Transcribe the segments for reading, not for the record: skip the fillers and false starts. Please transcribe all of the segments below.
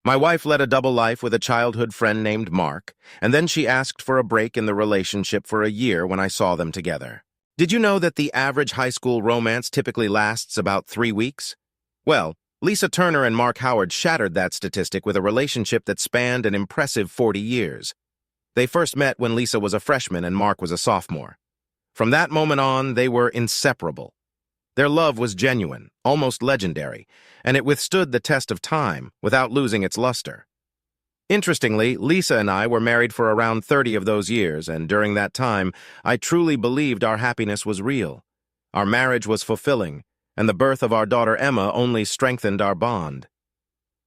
My wife led a double life with a childhood friend named Mark, and then she asked for a break in the relationship for a year when I saw them together. Did you know that the average high school romance typically lasts about 3 weeks? Well, Lisa Turner and Mark Howard shattered that statistic with a relationship that spanned an impressive 40 years. They first met when Lisa was a freshman and Mark was a sophomore. From that moment on, they were inseparable. Their love was genuine, almost legendary, and it withstood the test of time without losing its luster. Interestingly, Lisa and I were married for around 30 of those years, and during that time, I truly believed our happiness was real. Our marriage was fulfilling, and the birth of our daughter Emma only strengthened our bond.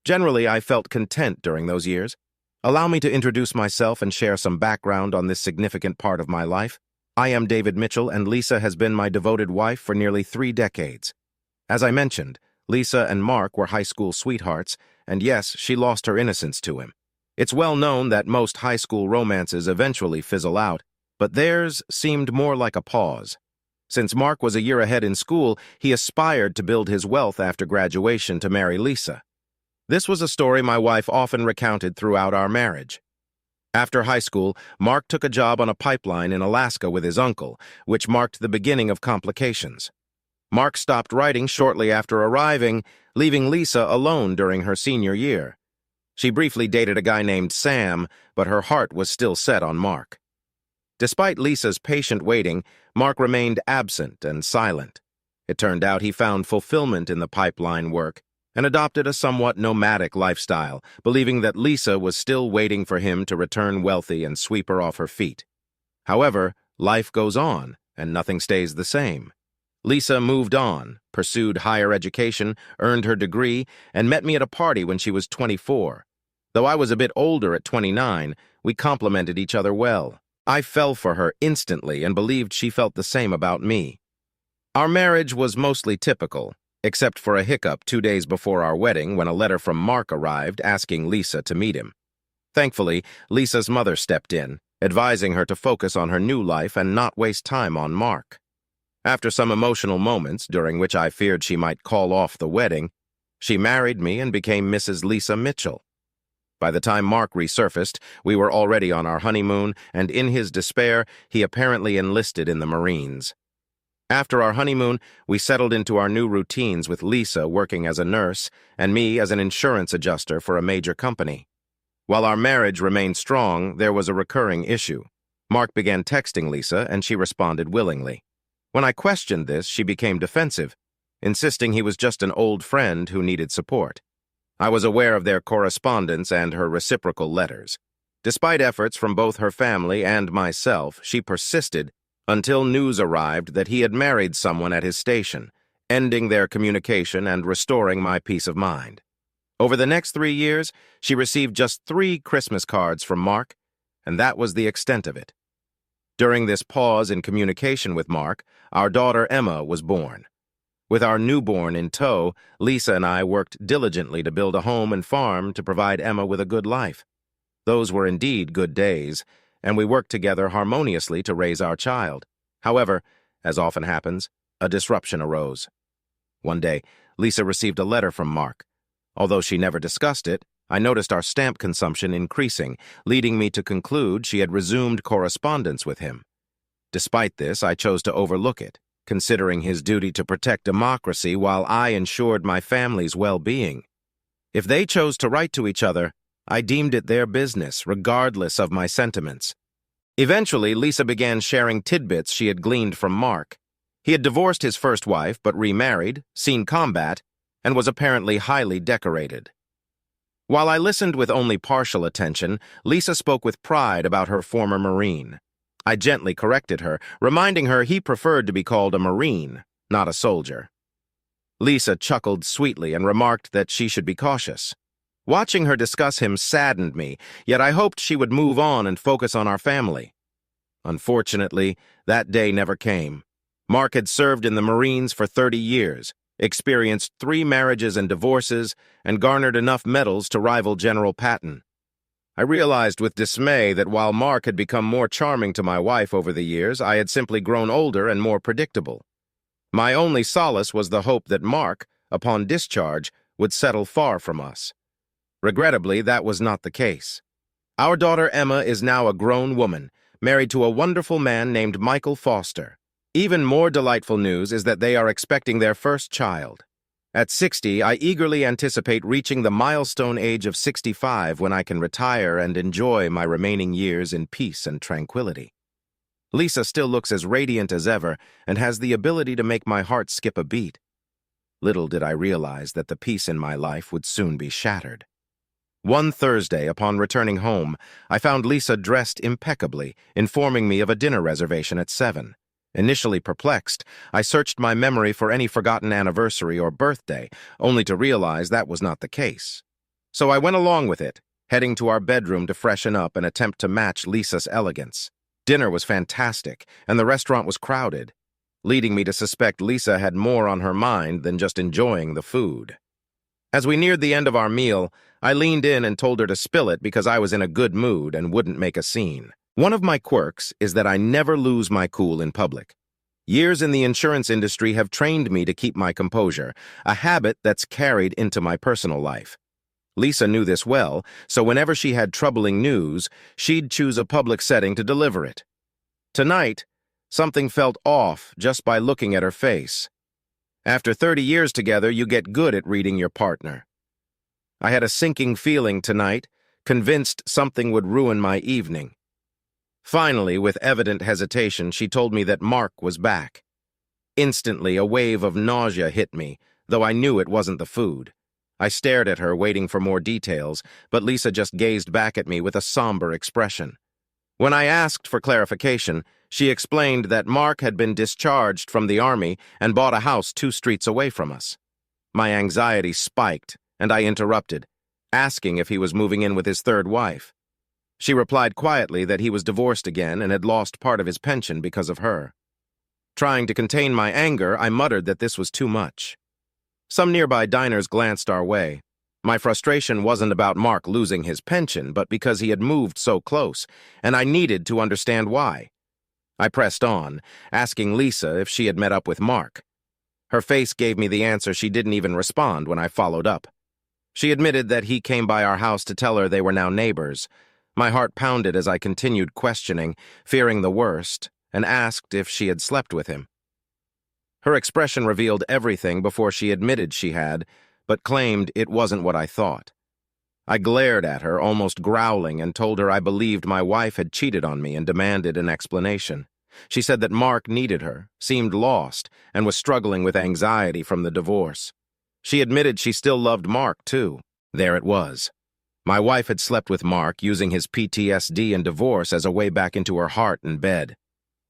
Generally, I felt content during those years. Allow me to introduce myself and share some background on this significant part of my life. I am David Mitchell, and Lisa has been my devoted wife for nearly 3 decades. As I mentioned, Lisa and Mark were high school sweethearts, and yes, she lost her innocence to him. It's well known that most high school romances eventually fizzle out, but theirs seemed more like a pause. Since Mark was a year ahead in school, he aspired to build his wealth after graduation to marry Lisa. This was a story my wife often recounted throughout our marriage. After high school, Mark took a job on a pipeline in Alaska with his uncle, which marked the beginning of complications. Mark stopped writing shortly after arriving, leaving Lisa alone during her senior year. She briefly dated a guy named Sam, but her heart was still set on Mark. Despite Lisa's patient waiting, Mark remained absent and silent. It turned out he found fulfillment in the pipeline work and adopted a somewhat nomadic lifestyle, believing that Lisa was still waiting for him to return wealthy and sweep her off her feet. However, life goes on, and nothing stays the same. Lisa moved on, pursued higher education, earned her degree, and met me at a party when she was 24. Though I was a bit older at 29, we complemented each other well. I fell for her instantly and believed she felt the same about me. Our marriage was mostly typical, except for a hiccup 2 days before our wedding when a letter from Mark arrived asking Lisa to meet him. Thankfully, Lisa's mother stepped in, advising her to focus on her new life and not waste time on Mark. After some emotional moments, during which I feared she might call off the wedding, she married me and became Mrs. Lisa Mitchell. By the time Mark resurfaced, we were already on our honeymoon, and in his despair, he apparently enlisted in the Marines. After our honeymoon, we settled into our new routines with Lisa working as a nurse and me as an insurance adjuster for a major company. While our marriage remained strong, there was a recurring issue. Mark began texting Lisa, and she responded willingly. When I questioned this, she became defensive, insisting he was just an old friend who needed support. I was aware of their correspondence and her reciprocal letters. Despite efforts from both her family and myself, she persisted until news arrived that he had married someone at his station, ending their communication and restoring my peace of mind. Over the next 3 years, she received just 3 Christmas cards from Mark, and that was the extent of it. During this pause in communication with Mark, our daughter Emma was born. With our newborn in tow, Lisa and I worked diligently to build a home and farm to provide Emma with a good life. Those were indeed good days, and we worked together harmoniously to raise our child. However, as often happens, a disruption arose. One day, Lisa received a letter from Mark. Although she never discussed it, I noticed our stamp consumption increasing, leading me to conclude she had resumed correspondence with him. Despite this, I chose to overlook it, considering his duty to protect democracy while I ensured my family's well-being. If they chose to write to each other, I deemed it their business, regardless of my sentiments. Eventually, Lisa began sharing tidbits she had gleaned from Mark. He had divorced his first wife, but remarried, seen combat, and was apparently highly decorated. While I listened with only partial attention, Lisa spoke with pride about her former Marine. I gently corrected her, reminding her he preferred to be called a Marine, not a soldier. Lisa chuckled sweetly and remarked that she should be cautious. Watching her discuss him saddened me, yet I hoped she would move on and focus on our family. Unfortunately, that day never came. Mark had served in the Marines for 30 years, experienced 3 marriages and divorces, and garnered enough medals to rival General Patton. I realized with dismay that while Mark had become more charming to my wife over the years, I had simply grown older and more predictable. My only solace was the hope that Mark, upon discharge, would settle far from us. Regrettably, that was not the case. Our daughter Emma is now a grown woman, married to a wonderful man named Michael Foster. Even more delightful news is that they are expecting their first child. At 60, I eagerly anticipate reaching the milestone age of 65 when I can retire and enjoy my remaining years in peace and tranquility. Lisa still looks as radiant as ever and has the ability to make my heart skip a beat. Little did I realize that the peace in my life would soon be shattered. One Thursday, upon returning home, I found Lisa dressed impeccably, informing me of a dinner reservation at 7. Initially perplexed, I searched my memory for any forgotten anniversary or birthday, only to realize that was not the case. So I went along with it, heading to our bedroom to freshen up and attempt to match Lisa's elegance. Dinner was fantastic, and the restaurant was crowded, leading me to suspect Lisa had more on her mind than just enjoying the food. As we neared the end of our meal, I leaned in and told her to spill it because I was in a good mood and wouldn't make a scene. One of my quirks is that I never lose my cool in public. Years in the insurance industry have trained me to keep my composure, a habit that's carried into my personal life. Lisa knew this well, so whenever she had troubling news, she'd choose a public setting to deliver it. Tonight, something felt off just by looking at her face. After 30 years together, you get good at reading your partner. I had a sinking feeling tonight, convinced something would ruin my evening. Finally, with evident hesitation, she told me that Mark was back. Instantly, a wave of nausea hit me, though I knew it wasn't the food. I stared at her, waiting for more details, but Lisa just gazed back at me with a somber expression. When I asked for clarification, she explained that Mark had been discharged from the army and bought a house 2 streets away from us. My anxiety spiked, and I interrupted, asking if he was moving in with his 3rd wife. She replied quietly that he was divorced again and had lost part of his pension because of her. Trying to contain my anger, I muttered that this was too much. Some nearby diners glanced our way. My frustration wasn't about Mark losing his pension, but because he had moved so close, and I needed to understand why. I pressed on, asking Lisa if she had met up with Mark. Her face gave me the answer she didn't even respond when I followed up. She admitted that he came by our house to tell her they were now neighbors. My heart pounded as I continued questioning, fearing the worst, and asked if she had slept with him. Her expression revealed everything before she admitted she had, but claimed it wasn't what I thought. I glared at her, almost growling, and told her I believed my wife had cheated on me and demanded an explanation. She said that Mark needed her, seemed lost, and was struggling with anxiety from the divorce. She admitted she still loved Mark, too. There it was. My wife had slept with Mark, using his PTSD and divorce as a way back into her heart and bed.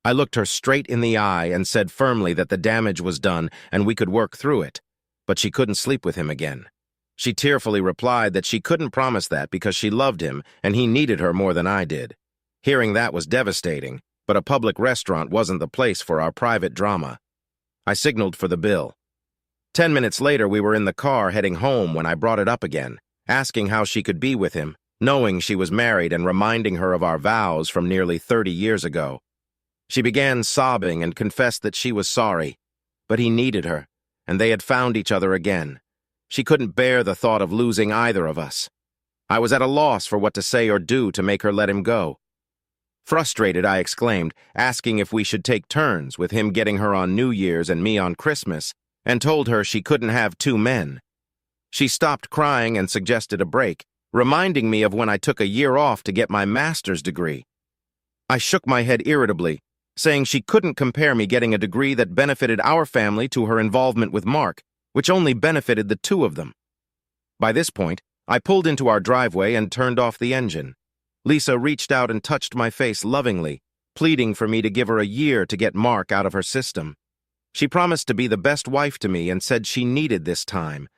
I looked her straight in the eye and said firmly that the damage was done and we could work through it, but she couldn't sleep with him again. She tearfully replied that she couldn't promise that because she loved him and he needed her more than I did. Hearing that was devastating, but a public restaurant wasn't the place for our private drama. I signaled for the bill. 10 minutes later, we were in the car heading home when I brought it up again, asking how she could be with him, knowing she was married and reminding her of our vows from nearly 30 years ago. She began sobbing and confessed that she was sorry, but he needed her, and they had found each other again. She couldn't bear the thought of losing either of us. I was at a loss for what to say or do to make her let him go. Frustrated, I exclaimed, asking if we should take turns, with him getting her on New Year's and me on Christmas, and told her she couldn't have 2 men. She stopped crying and suggested a break, reminding me of when I took a year off to get my master's degree. I shook my head irritably, saying she couldn't compare me getting a degree that benefited our family to her involvement with Mark, which only benefited the 2 of them. By this point, I pulled into our driveway and turned off the engine. Lisa reached out and touched my face lovingly, pleading for me to give her a year to get Mark out of her system. She promised to be the best wife to me and said she needed this time.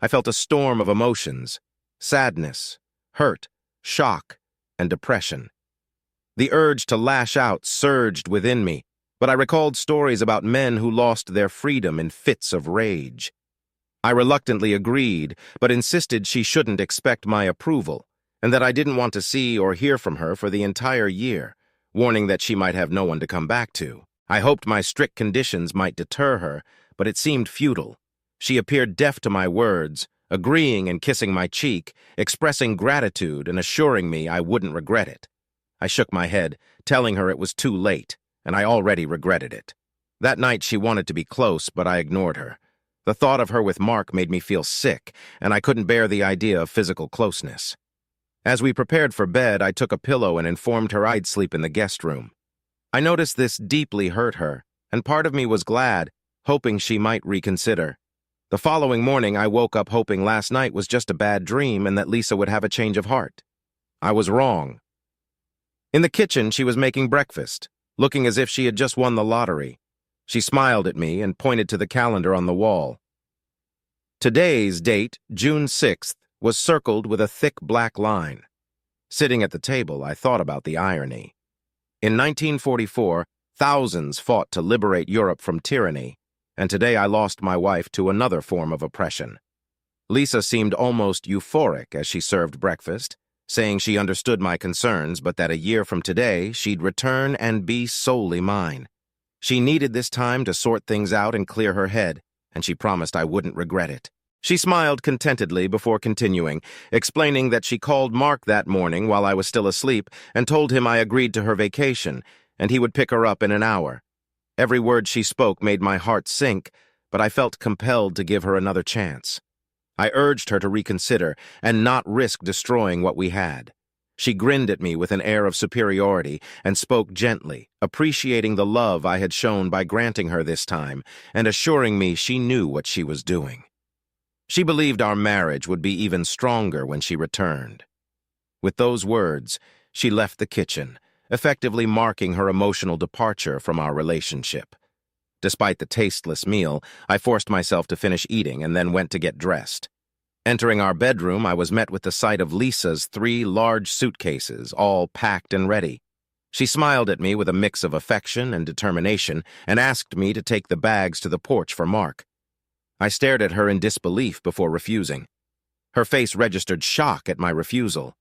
I felt a storm of emotions: sadness, hurt, shock, and depression. The urge to lash out surged within me, but I recalled stories about men who lost their freedom in fits of rage. I reluctantly agreed, but insisted she shouldn't expect my approval, and that I didn't want to see or hear from her for the entire year, warning that she might have no one to come back to. I hoped my strict conditions might deter her, but it seemed futile. She appeared deaf to my words, agreeing and kissing my cheek, expressing gratitude and assuring me I wouldn't regret it. I shook my head, telling her it was too late, and I already regretted it. That night she wanted to be close, but I ignored her. The thought of her with Mark made me feel sick, and I couldn't bear the idea of physical closeness. As we prepared for bed, I took a pillow and informed her I'd sleep in the guest room. I noticed this deeply hurt her, and part of me was glad, hoping she might reconsider. The following morning, I woke up hoping last night was just a bad dream and that Lisa would have a change of heart. I was wrong. In the kitchen, she was making breakfast, looking as if she had just won the lottery. She smiled at me and pointed to the calendar on the wall. Today's date, June 6th, was circled with a thick black line. Sitting at the table, I thought about the irony. In 1944, thousands fought to liberate Europe from tyranny, and today I lost my wife to another form of oppression. Lisa seemed almost euphoric as she served breakfast, saying she understood my concerns, but that a year from today, she'd return and be solely mine. She needed this time to sort things out and clear her head, and she promised I wouldn't regret it. She smiled contentedly before continuing, explaining that she called Mark that morning while I was still asleep and told him I agreed to her vacation, and he would pick her up in an hour. Every word she spoke made my heart sink, but I felt compelled to give her another chance. I urged her to reconsider and not risk destroying what we had. She grinned at me with an air of superiority and spoke gently, appreciating the love I had shown by granting her this time and assuring me she knew what she was doing. She believed our marriage would be even stronger when she returned. With those words, she left the kitchen, effectively marking her emotional departure from our relationship. Despite the tasteless meal, I forced myself to finish eating and then went to get dressed. Entering our bedroom, I was met with the sight of Lisa's 3 large suitcases, all packed and ready. She smiled at me with a mix of affection and determination and asked me to take the bags to the porch for Mark. I stared at her in disbelief before refusing. Her face registered shock at my refusal.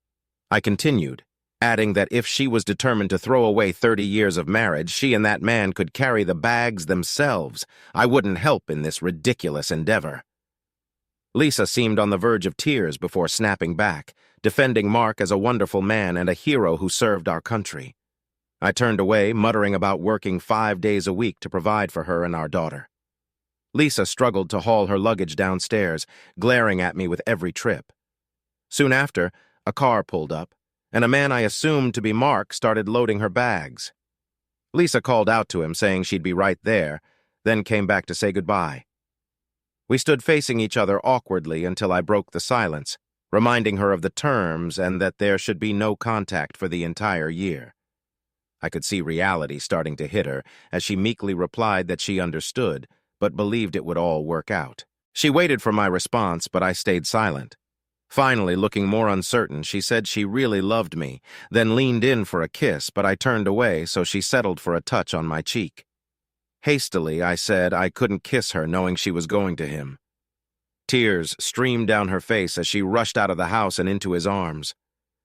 I continued, adding that if she was determined to throw away 30 years of marriage, she and that man could carry the bags themselves. I wouldn't help in this ridiculous endeavor. Lisa seemed on the verge of tears before snapping back, defending Mark as a wonderful man and a hero who served our country. I turned away, muttering about working 5 days a week to provide for her and our daughter. Lisa struggled to haul her luggage downstairs, glaring at me with every trip. Soon after, a car pulled up, and a man I assumed to be Mark started loading her bags. Lisa called out to him, saying she'd be right there, then came back to say goodbye. We stood facing each other awkwardly until I broke the silence, reminding her of the terms and that there should be no contact for the entire year. I could see reality starting to hit her as she meekly replied that she understood, but believed it would all work out. She waited for my response, but I stayed silent. Finally, looking more uncertain, she said she really loved me, then leaned in for a kiss, but I turned away, so she settled for a touch on my cheek. Hastily, I said I couldn't kiss her, knowing she was going to him. Tears streamed down her face as she rushed out of the house and into his arms.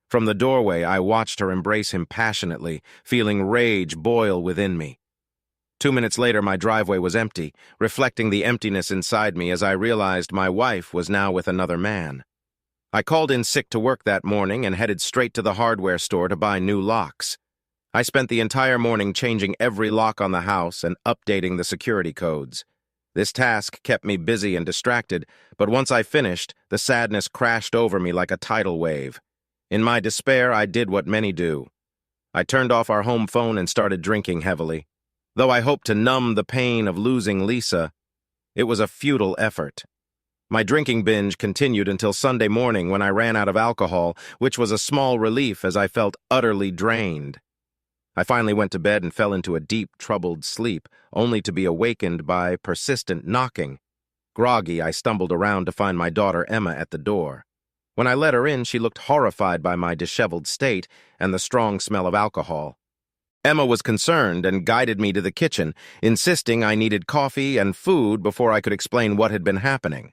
From the doorway, I watched her embrace him passionately, feeling rage boil within me. 2 minutes later, my driveway was empty, reflecting the emptiness inside me as I realized my wife was now with another man. I called in sick to work that morning and headed straight to the hardware store to buy new locks. I spent the entire morning changing every lock on the house and updating the security codes. This task kept me busy and distracted, but once I finished, the sadness crashed over me like a tidal wave. In my despair, I did what many do. I turned off our home phone and started drinking heavily. Though I hoped to numb the pain of losing Lisa, it was a futile effort. My drinking binge continued until Sunday morning when I ran out of alcohol, which was a small relief as I felt utterly drained. I finally went to bed and fell into a deep, troubled sleep, only to be awakened by persistent knocking. Groggy, I stumbled around to find my daughter Emma at the door. When I let her in, she looked horrified by my disheveled state and the strong smell of alcohol. Emma was concerned and guided me to the kitchen, insisting I needed coffee and food before I could explain what had been happening.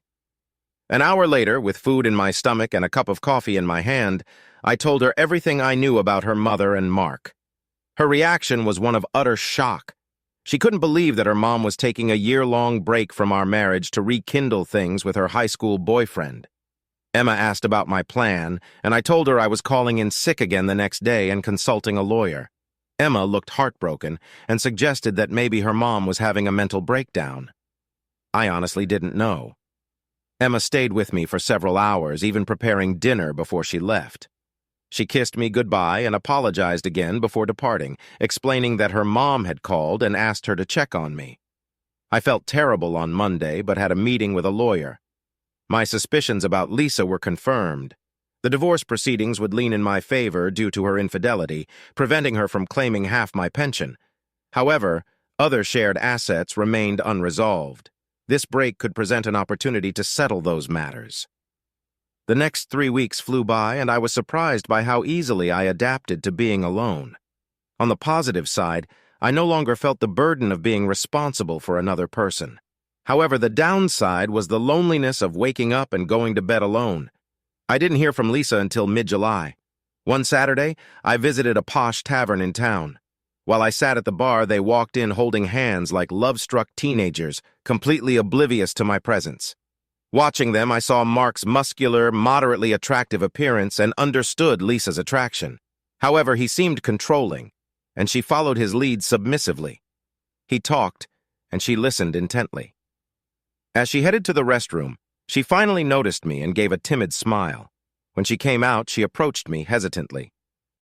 An hour later, with food in my stomach and a cup of coffee in my hand, I told her everything I knew about her mother and Mark. Her reaction was one of utter shock. She couldn't believe that her mom was taking a year-long break from our marriage to rekindle things with her high school boyfriend. Emma asked about my plan, and I told her I was calling in sick again the next day and consulting a lawyer. Emma looked heartbroken and suggested that maybe her mom was having a mental breakdown. I honestly didn't know. Emma stayed with me for several hours, even preparing dinner before she left. She kissed me goodbye and apologized again before departing, explaining that her mom had called and asked her to check on me. I felt terrible on Monday, but had a meeting with a lawyer. My suspicions about Lisa were confirmed. The divorce proceedings would lean in my favor due to her infidelity, preventing her from claiming half my pension. However, other shared assets remained unresolved. This break could present an opportunity to settle those matters. The next 3 weeks flew by, and I was surprised by how easily I adapted to being alone. On the positive side, I no longer felt the burden of being responsible for another person. However, the downside was the loneliness of waking up and going to bed alone. I didn't hear from Lisa until mid-July. One Saturday, I visited a posh tavern in town. While I sat at the bar, they walked in holding hands like love-struck teenagers, completely oblivious to my presence. Watching them, I saw Mark's muscular, moderately attractive appearance and understood Lisa's attraction. However, he seemed controlling, and she followed his lead submissively. He talked, and she listened intently. As she headed to the restroom, she finally noticed me and gave a timid smile. When she came out, she approached me hesitantly.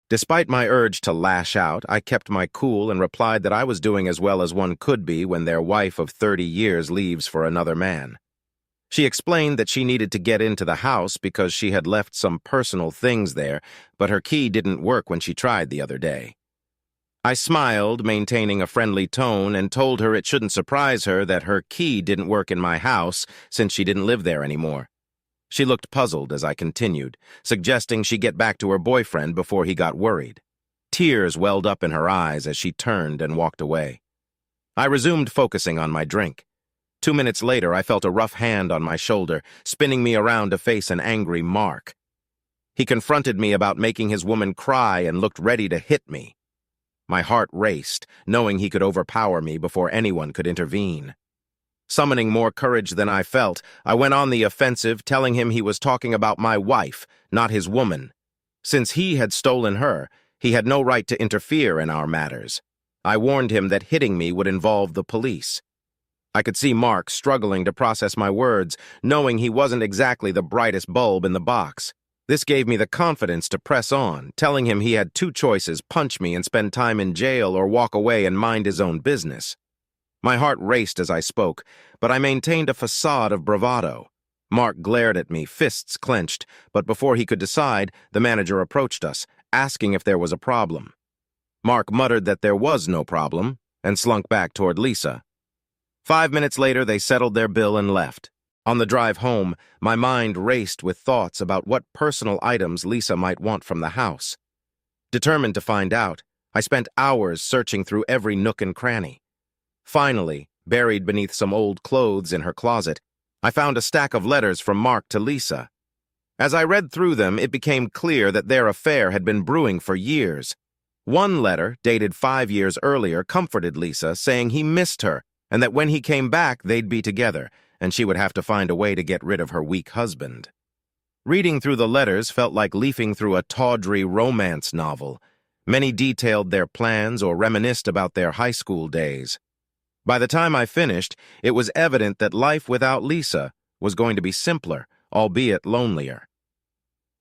Despite my urge to lash out, I kept my cool and replied that I was doing as well as one could be when their wife of 30 years leaves for another man. She explained that she needed to get into the house because she had left some personal things there, but her key didn't work when she tried the other day. I smiled, maintaining a friendly tone, and told her it shouldn't surprise her that her key didn't work in my house since she didn't live there anymore. She looked puzzled as I continued, suggesting she get back to her boyfriend before he got worried. Tears welled up in her eyes as she turned and walked away. I resumed focusing on my drink. 2 minutes later, I felt a rough hand on my shoulder, spinning me around to face an angry Mark. He confronted me about making his woman cry and looked ready to hit me. My heart raced, knowing he could overpower me before anyone could intervene. Summoning more courage than I felt, I went on the offensive, telling him he was talking about my wife, not his woman. Since he had stolen her, he had no right to interfere in our matters. I warned him that hitting me would involve the police. I could see Mark struggling to process my words, knowing he wasn't exactly the brightest bulb in the box. This gave me the confidence to press on, telling him he had 2 choices: punch me and spend time in jail or walk away and mind his own business. My heart raced as I spoke, but I maintained a facade of bravado. Mark glared at me, fists clenched, but before he could decide, the manager approached us, asking if there was a problem. Mark muttered that there was no problem, and slunk back toward Lisa. 5 minutes later, they settled their bill and left. On the drive home, my mind raced with thoughts about what personal items Lisa might want from the house. Determined to find out, I spent hours searching through every nook and cranny. Finally, buried beneath some old clothes in her closet, I found a stack of letters from Mark to Lisa. As I read through them, it became clear that their affair had been brewing for years. One letter, dated 5 years earlier, comforted Lisa, saying he missed her, and that when he came back, they'd be together, and she would have to find a way to get rid of her weak husband. Reading through the letters felt like leafing through a tawdry romance novel. Many detailed their plans or reminisced about their high school days. By the time I finished, it was evident that life without Lisa was going to be simpler, albeit lonelier.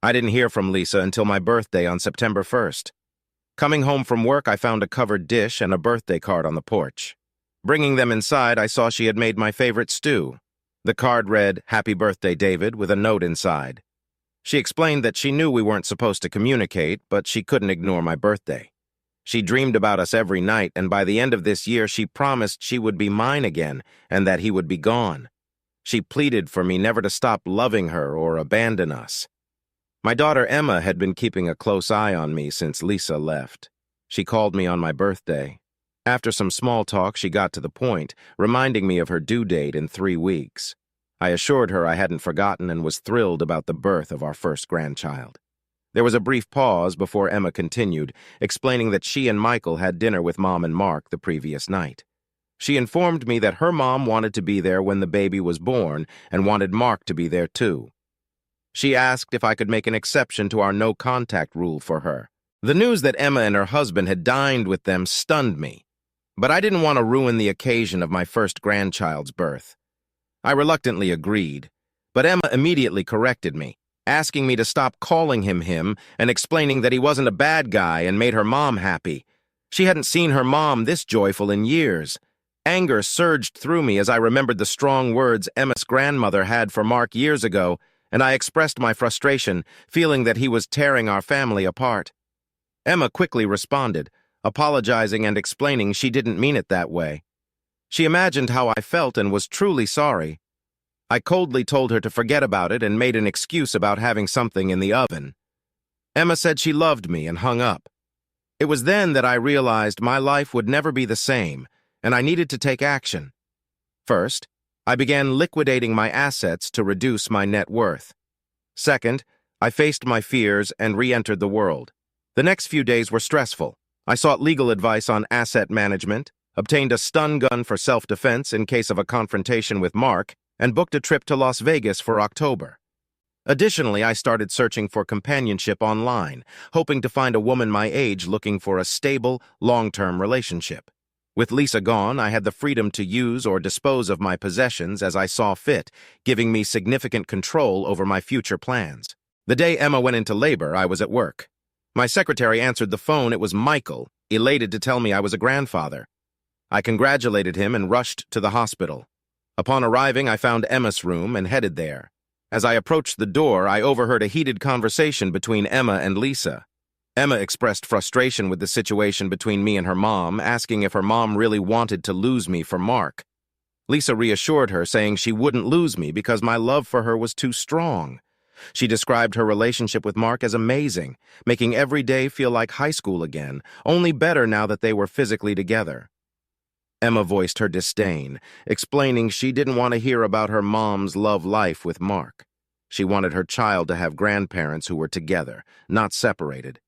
I didn't hear from Lisa until my birthday on September 1st. Coming home from work, I found a covered dish and a birthday card on the porch. Bringing them inside, I saw she had made my favorite stew. The card read, "Happy birthday, David," with a note inside. She explained that she knew we weren't supposed to communicate, but she couldn't ignore my birthday. She dreamed about us every night, and by the end of this year, she promised she would be mine again and that he would be gone. She pleaded for me never to stop loving her or abandon us. My daughter Emma had been keeping a close eye on me since Lisa left. She called me on my birthday. After some small talk, she got to the point, reminding me of her due date in 3 weeks. I assured her I hadn't forgotten and was thrilled about the birth of our first grandchild. There was a brief pause before Emma continued, explaining that she and Michael had dinner with Mom and Mark the previous night. She informed me that her mom wanted to be there when the baby was born and wanted Mark to be there too. She asked if I could make an exception to our no-contact rule for her. The news that Emma and her husband had dined with them stunned me, but I didn't want to ruin the occasion of my first grandchild's birth. I reluctantly agreed, but Emma immediately corrected me, asking me to stop calling him and explaining that he wasn't a bad guy and made her mom happy. She hadn't seen her mom this joyful in years. Anger surged through me as I remembered the strong words Emma's grandmother had for Mark years ago, and I expressed my frustration, feeling that he was tearing our family apart. Emma quickly responded, apologizing and explaining she didn't mean it that way. She imagined how I felt and was truly sorry. I coldly told her to forget about it and made an excuse about having something in the oven. Emma said she loved me and hung up. It was then that I realized my life would never be the same, and I needed to take action. First, I began liquidating my assets to reduce my net worth. Second, I faced my fears and re-entered the world. The next few days were stressful. I sought legal advice on asset management, obtained a stun gun for self-defense in case of a confrontation with Mark, and booked a trip to Las Vegas for October. Additionally, I started searching for companionship online, hoping to find a woman my age looking for a stable, long-term relationship. With Lisa gone, I had the freedom to use or dispose of my possessions as I saw fit, giving me significant control over my future plans. The day Emma went into labor, I was at work. My secretary answered the phone. It was Michael, elated to tell me I was a grandfather. I congratulated him and rushed to the hospital. Upon arriving, I found Emma's room and headed there. As I approached the door, I overheard a heated conversation between Emma and Lisa. Emma expressed frustration with the situation between me and her mom, asking if her mom really wanted to lose me for Mark. Lisa reassured her, saying she wouldn't lose me because my love for her was too strong. She described her relationship with Mark as amazing, making every day feel like high school again, only better now that they were physically together. Emma voiced her disdain, explaining she didn't want to hear about her mom's love life with Mark. She wanted her child to have grandparents who were together, not separated.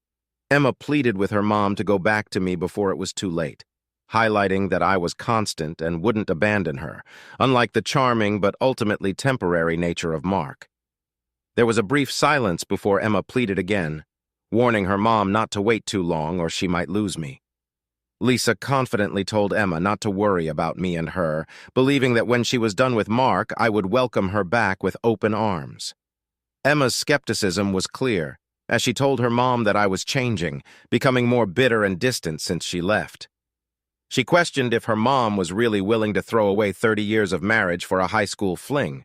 Emma pleaded with her mom to go back to me before it was too late, highlighting that I was constant and wouldn't abandon her, unlike the charming but ultimately temporary nature of Mark. There was a brief silence before Emma pleaded again, warning her mom not to wait too long or she might lose me. Lisa confidently told Emma not to worry about me and her, believing that when she was done with Mark, I would welcome her back with open arms. Emma's skepticism was clear, as she told her mom that I was changing, becoming more bitter and distant since she left. She questioned if her mom was really willing to throw away 30 years of marriage for a high school fling.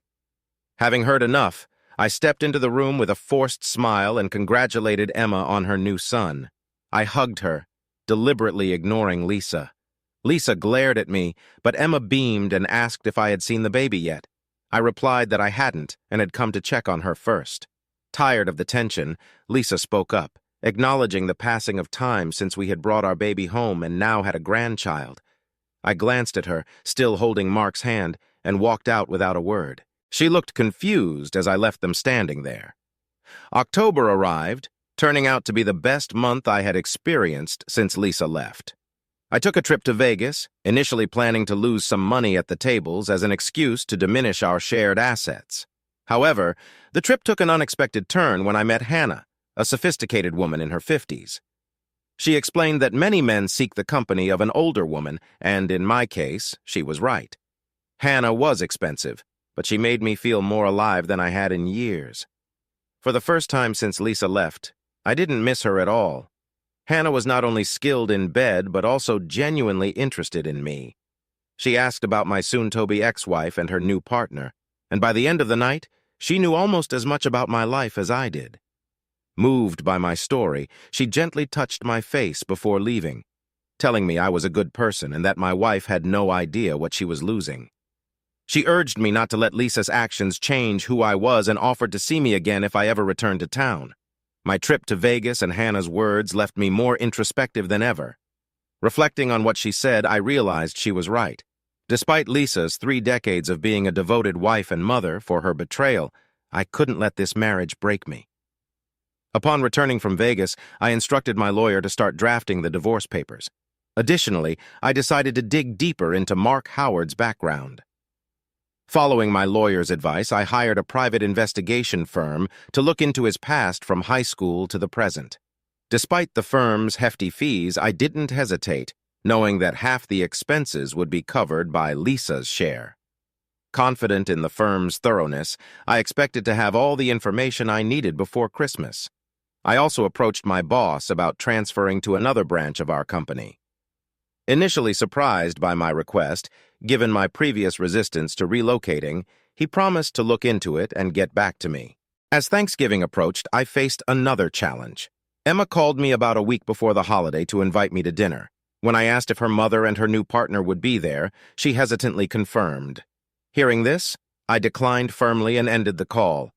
Having heard enough, I stepped into the room with a forced smile and congratulated Emma on her new son. I hugged her, deliberately ignoring Lisa. Lisa glared at me, but Emma beamed and asked if I had seen the baby yet. I replied that I hadn't and had come to check on her first. Tired of the tension, Lisa spoke up, acknowledging the passing of time since we had brought our baby home and now had a grandchild. I glanced at her, still holding Mark's hand, and walked out without a word. She looked confused as I left them standing there. October arrived, turning out to be the best month I had experienced since Lisa left. I took a trip to Vegas, initially planning to lose some money at the tables as an excuse to diminish our shared assets. However, the trip took an unexpected turn when I met Hannah, a sophisticated woman in her 50s. She explained that many men seek the company of an older woman, and in my case, she was right. Hannah was expensive, but she made me feel more alive than I had in years. For the first time since Lisa left, I didn't miss her at all. Hannah was not only skilled in bed, but also genuinely interested in me. She asked about my soon-to-be ex-wife and her new partner, and by the end of the night, she knew almost as much about my life as I did. Moved by my story, she gently touched my face before leaving, telling me I was a good person and that my wife had no idea what she was losing. She urged me not to let Lisa's actions change who I was and offered to see me again if I ever returned to town. My trip to Vegas and Hannah's words left me more introspective than ever. Reflecting on what she said, I realized she was right. Despite Lisa's 3 decades of being a devoted wife and mother for her betrayal, I couldn't let this marriage break me. Upon returning from Vegas, I instructed my lawyer to start drafting the divorce papers. Additionally, I decided to dig deeper into Mark Howard's background. Following my lawyer's advice, I hired a private investigation firm to look into his past from high school to the present. Despite the firm's hefty fees, I didn't hesitate, knowing that half the expenses would be covered by Lisa's share. Confident in the firm's thoroughness, I expected to have all the information I needed before Christmas. I also approached my boss about transferring to another branch of our company. Initially surprised by my request, given my previous resistance to relocating, he promised to look into it and get back to me. As Thanksgiving approached, I faced another challenge. Emma called me about a week before the holiday to invite me to dinner. When I asked if her mother and her new partner would be there, she hesitantly confirmed. Hearing this, I declined firmly and ended the call.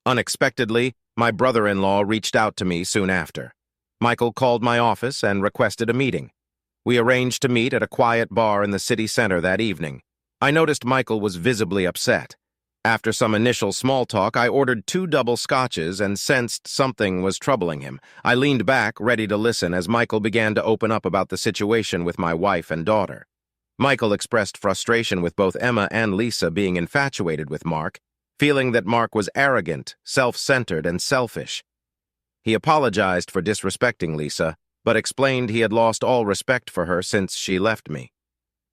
Unexpectedly, my brother-in-law reached out to me soon after. Michael called my office and requested a meeting. We arranged to meet at a quiet bar in the city center that evening. I noticed Michael was visibly upset. After some initial small talk, I ordered 2 double scotches and sensed something was troubling him. I leaned back, ready to listen, as Michael began to open up about the situation with my wife and daughter. Michael expressed frustration with both Emma and Lisa being infatuated with Mark, feeling that Mark was arrogant, self-centered, and selfish. He apologized for disrespecting Lisa, but explained he had lost all respect for her since she left me.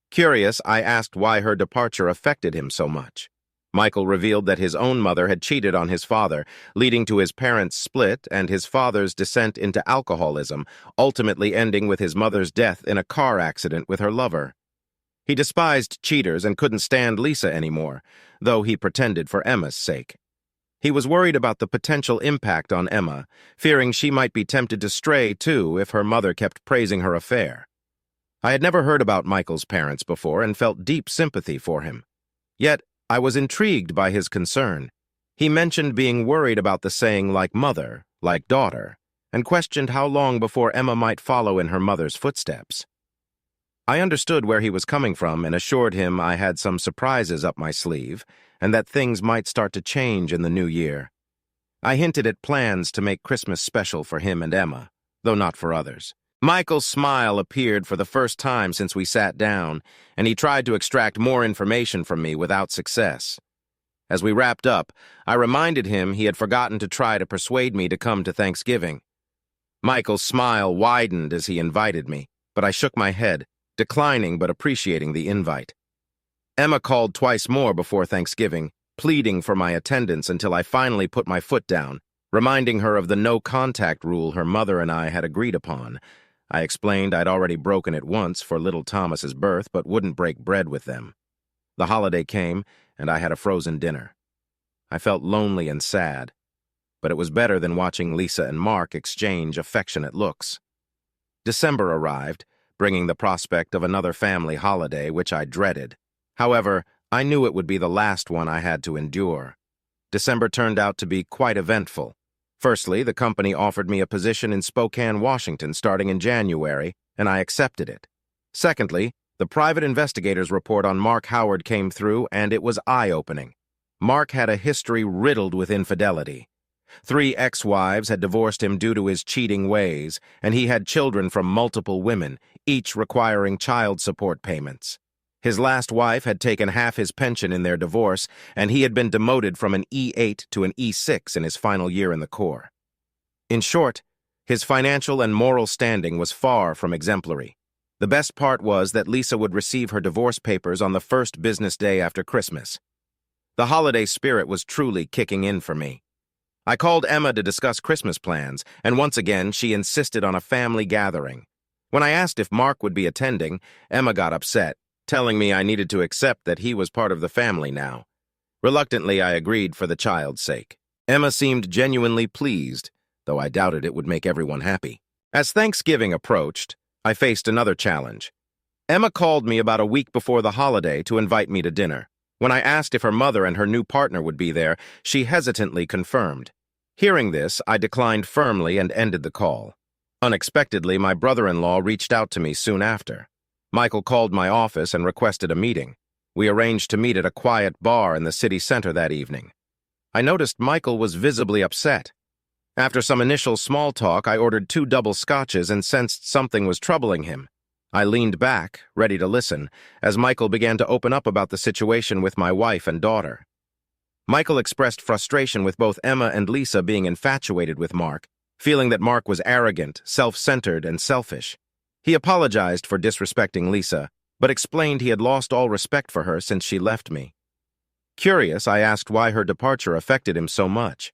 Curious, I asked why her departure affected him so much. Michael revealed that his own mother had cheated on his father, leading to his parents' split and his father's descent into alcoholism, ultimately ending with his mother's death in a car accident with her lover. He despised cheaters and couldn't stand Lisa anymore, though he pretended for Emma's sake. He was worried about the potential impact on Emma, fearing she might be tempted to stray, too, if her mother kept praising her affair. I had never heard about Michael's parents before and felt deep sympathy for him. Yet, I was intrigued by his concern. He mentioned being worried about the saying like mother, like daughter, and questioned how long before Emma might follow in her mother's footsteps. I understood where he was coming from and assured him I had some surprises up my sleeve and that things might start to change in the new year. I hinted at plans to make Christmas special for him and Emma, though not for others. Michael's smile appeared for the first time since we sat down, and he tried to extract more information from me without success. As we wrapped up, I reminded him he had forgotten to try to persuade me to come to Thanksgiving. Michael's smile widened as he invited me, but I shook my head, declining but appreciating the invite. Emma called twice more before Thanksgiving, pleading for my attendance until I finally put my foot down, reminding her of the no-contact rule her mother and I had agreed upon. I explained I'd already broken it once for little Thomas's birth, but wouldn't break bread with them. The holiday came, and I had a frozen dinner. I felt lonely and sad, but it was better than watching Lisa and Mark exchange affectionate looks. December arrived, bringing the prospect of another family holiday, which I dreaded. However, I knew it would be the last one I had to endure. December turned out to be quite eventful. Firstly, the company offered me a position in Spokane, Washington, starting in January, and I accepted it. Secondly, the private investigator's report on Mark Howard came through, and it was eye-opening. Mark had a history riddled with infidelity. 3 ex-wives had divorced him due to his cheating ways, and he had children from multiple women, each requiring child support payments. His last wife had taken half his pension in their divorce, and he had been demoted from an E8 to an E6 in his final year in the Corps. In short, his financial and moral standing was far from exemplary. The best part was that Lisa would receive her divorce papers on the first business day after Christmas. The holiday spirit was truly kicking in for me. I called Emma to discuss Christmas plans, and once again she insisted on a family gathering. When I asked if Mark would be attending, Emma got upset, telling me I needed to accept that he was part of the family now. Reluctantly, I agreed for the child's sake. Emma seemed genuinely pleased, though I doubted it would make everyone happy. As Thanksgiving approached, I faced another challenge. Emma called me about a week before the holiday to invite me to dinner. When I asked if her mother and her new partner would be there, she hesitantly confirmed. Hearing this, I declined firmly and ended the call. Unexpectedly, my brother-in-law reached out to me soon after. Michael called my office and requested a meeting. We arranged to meet at a quiet bar in the city center that evening. I noticed Michael was visibly upset. After some initial small talk, I ordered 2 double scotches and sensed something was troubling him. I leaned back, ready to listen, as Michael began to open up about the situation with my wife and daughter. Michael expressed frustration with both Emma and Lisa being infatuated with Mark, feeling that Mark was arrogant, self-centered, and selfish. He apologized for disrespecting Lisa, but explained he had lost all respect for her since she left me. Curious, I asked why her departure affected him so much.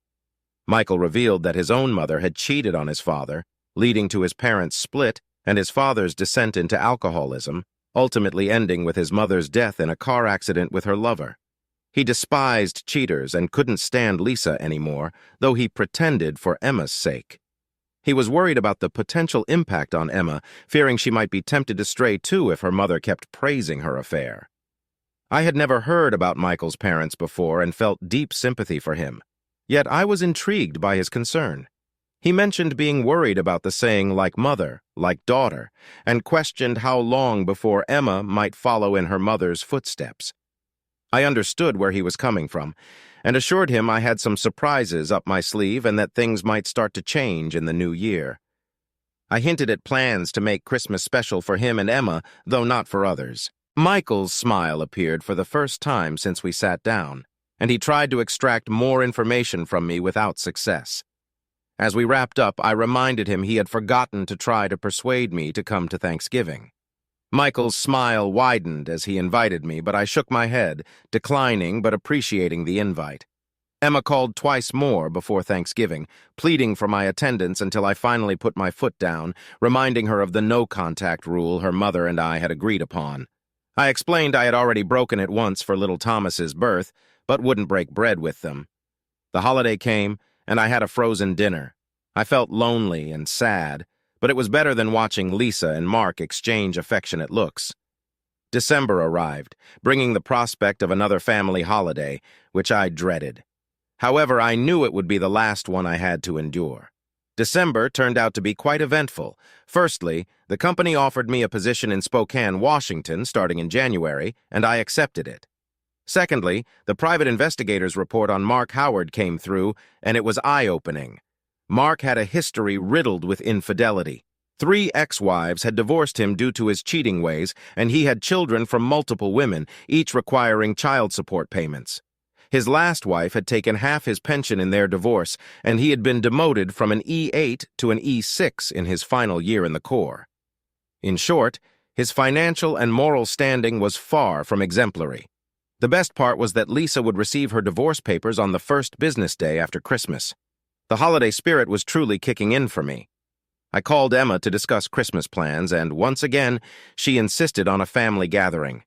Michael revealed that his own mother had cheated on his father, leading to his parents' split and his father's descent into alcoholism, ultimately ending with his mother's death in a car accident with her lover. He despised cheaters and couldn't stand Lisa anymore, though he pretended for Emma's sake. He was worried about the potential impact on Emma, fearing she might be tempted to stray too if her mother kept praising her affair. I had never heard about Michael's parents before and felt deep sympathy for him. Yet I was intrigued by his concern. He mentioned being worried about the saying like mother, like daughter, and questioned how long before Emma might follow in her mother's footsteps. I understood where he was coming from, and assured him I had some surprises up my sleeve and that things might start to change in the new year. I hinted at plans to make Christmas special for him and Emma, though not for others. Michael's smile appeared for the first time since we sat down, and he tried to extract more information from me without success. As we wrapped up, I reminded him he had forgotten to try to persuade me to come to Thanksgiving. Michael's smile widened as he invited me, but I shook my head, declining but appreciating the invite. Emma called twice more before Thanksgiving, pleading for my attendance until I finally put my foot down, reminding her of the no-contact rule her mother and I had agreed upon. I explained I had already broken it once for little Thomas's birth, but wouldn't break bread with them. The holiday came, and I had a frozen dinner. I felt lonely and sad, but it was better than watching Lisa and Mark exchange affectionate looks. December arrived, bringing the prospect of another family holiday, which I dreaded. However, I knew it would be the last one I had to endure. December turned out to be quite eventful. Firstly, the company offered me a position in Spokane, Washington, starting in January, and I accepted it. Secondly, the private investigator's report on Mark Howard came through, and it was eye-opening. Mark had a history riddled with infidelity. 3 ex-wives had divorced him due to his cheating ways, and he had children from multiple women, each requiring child support payments. His last wife had taken half his pension in their divorce, and he had been demoted from an E8 to an E6 in his final year in the Corps. In short, his financial and moral standing was far from exemplary. The best part was that Lisa would receive her divorce papers on the first business day after Christmas. The holiday spirit was truly kicking in for me. I called Emma to discuss Christmas plans, and once again, she insisted on a family gathering.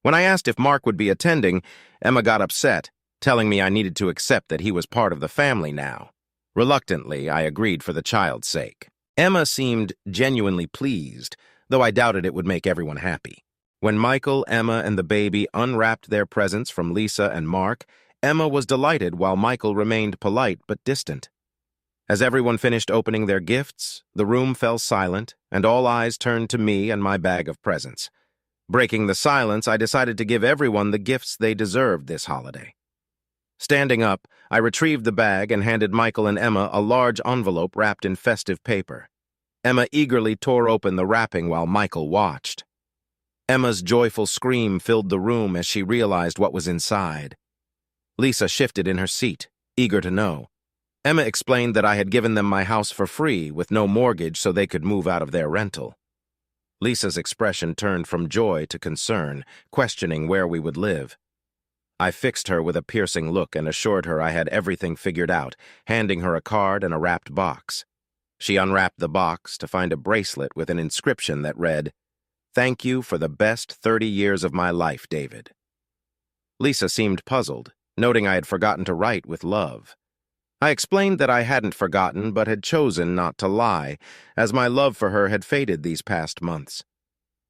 When I asked if Mark would be attending, Emma got upset, telling me I needed to accept that he was part of the family now. Reluctantly, I agreed for the child's sake. Emma seemed genuinely pleased, though I doubted it would make everyone happy. When Michael, Emma, and the baby unwrapped their presents from Lisa and Mark, Emma was delighted while Michael remained polite but distant. As everyone finished opening their gifts, the room fell silent, and all eyes turned to me and my bag of presents. Breaking the silence, I decided to give everyone the gifts they deserved this holiday. Standing up, I retrieved the bag and handed Michael and Emma a large envelope wrapped in festive paper. Emma eagerly tore open the wrapping while Michael watched. Emma's joyful scream filled the room as she realized what was inside. Lisa shifted in her seat, eager to know. Emma explained that I had given them my house for free with no mortgage so they could move out of their rental. Lisa's expression turned from joy to concern, questioning where we would live. I fixed her with a piercing look and assured her I had everything figured out, handing her a card and a wrapped box. She unwrapped the box to find a bracelet with an inscription that read, "Thank you for the best 30 years of my life, David." Lisa seemed puzzled, noting I had forgotten to write with love. I explained that I hadn't forgotten but had chosen not to lie, as my love for her had faded these past months.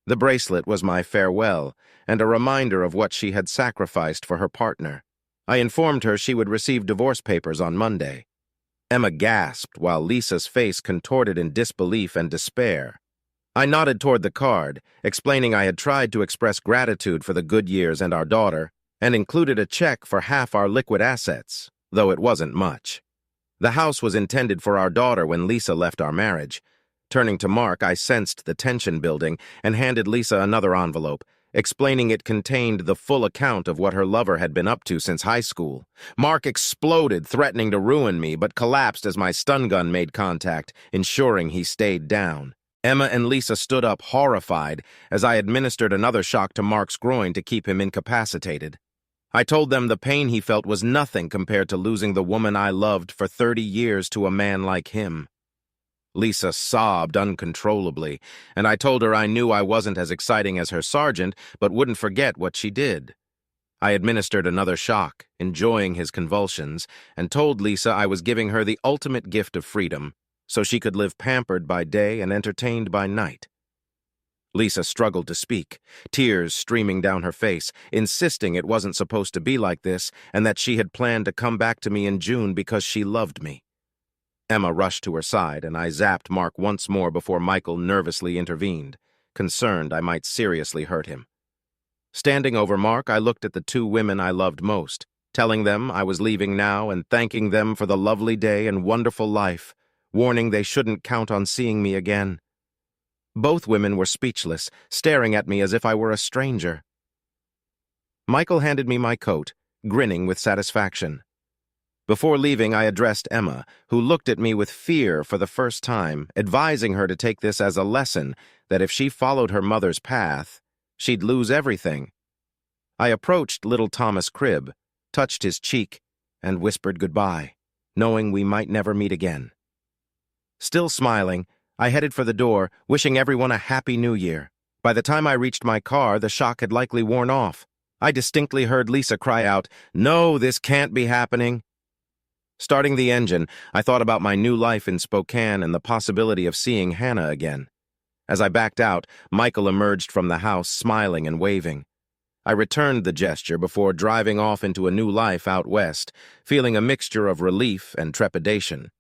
The bracelet was my farewell, and a reminder of what she had sacrificed for her partner. I informed her she would receive divorce papers on Monday. Emma gasped while Lisa's face contorted in disbelief and despair. I nodded toward the card, explaining I had tried to express gratitude for the good years and our daughter, and included a check for half our liquid assets, though it wasn't much. The house was intended for our daughter when Lisa left our marriage. Turning to Mark, I sensed the tension building and handed Lisa another envelope, explaining it contained the full account of what her lover had been up to since high school. Mark exploded, threatening to ruin me, but collapsed as my stun gun made contact, ensuring he stayed down. Emma and Lisa stood up, horrified, as I administered another shock to Mark's groin to keep him incapacitated. I told them the pain he felt was nothing compared to losing the woman I loved for 30 years to a man like him. Lisa sobbed uncontrollably, and I told her I knew I wasn't as exciting as her sergeant, but wouldn't forget what she did. I administered another shock, enjoying his convulsions, and told Lisa I was giving her the ultimate gift of freedom, so she could live pampered by day and entertained by night. Lisa struggled to speak, tears streaming down her face, insisting it wasn't supposed to be like this and that she had planned to come back to me in June because she loved me. Emma rushed to her side, and I zapped Mark once more before Michael nervously intervened, concerned I might seriously hurt him. Standing over Mark, I looked at the two women I loved most, telling them I was leaving now and thanking them for the lovely day and wonderful life, warning they shouldn't count on seeing me again. Both women were speechless, staring at me as if I were a stranger. Michael handed me my coat, grinning with satisfaction. Before leaving, I addressed Emma, who looked at me with fear for the first time, advising her to take this as a lesson that if she followed her mother's path, she'd lose everything. I approached little Thomas Cribb, touched his cheek, and whispered goodbye, knowing we might never meet again. Still smiling, I headed for the door, wishing everyone a happy new year. By the time I reached my car, the shock had likely worn off. I distinctly heard Lisa cry out, "No, this can't be happening." Starting the engine, I thought about my new life in Spokane and the possibility of seeing Hannah again. As I backed out, Michael emerged from the house, smiling and waving. I returned the gesture before driving off into a new life out west, feeling a mixture of relief and trepidation.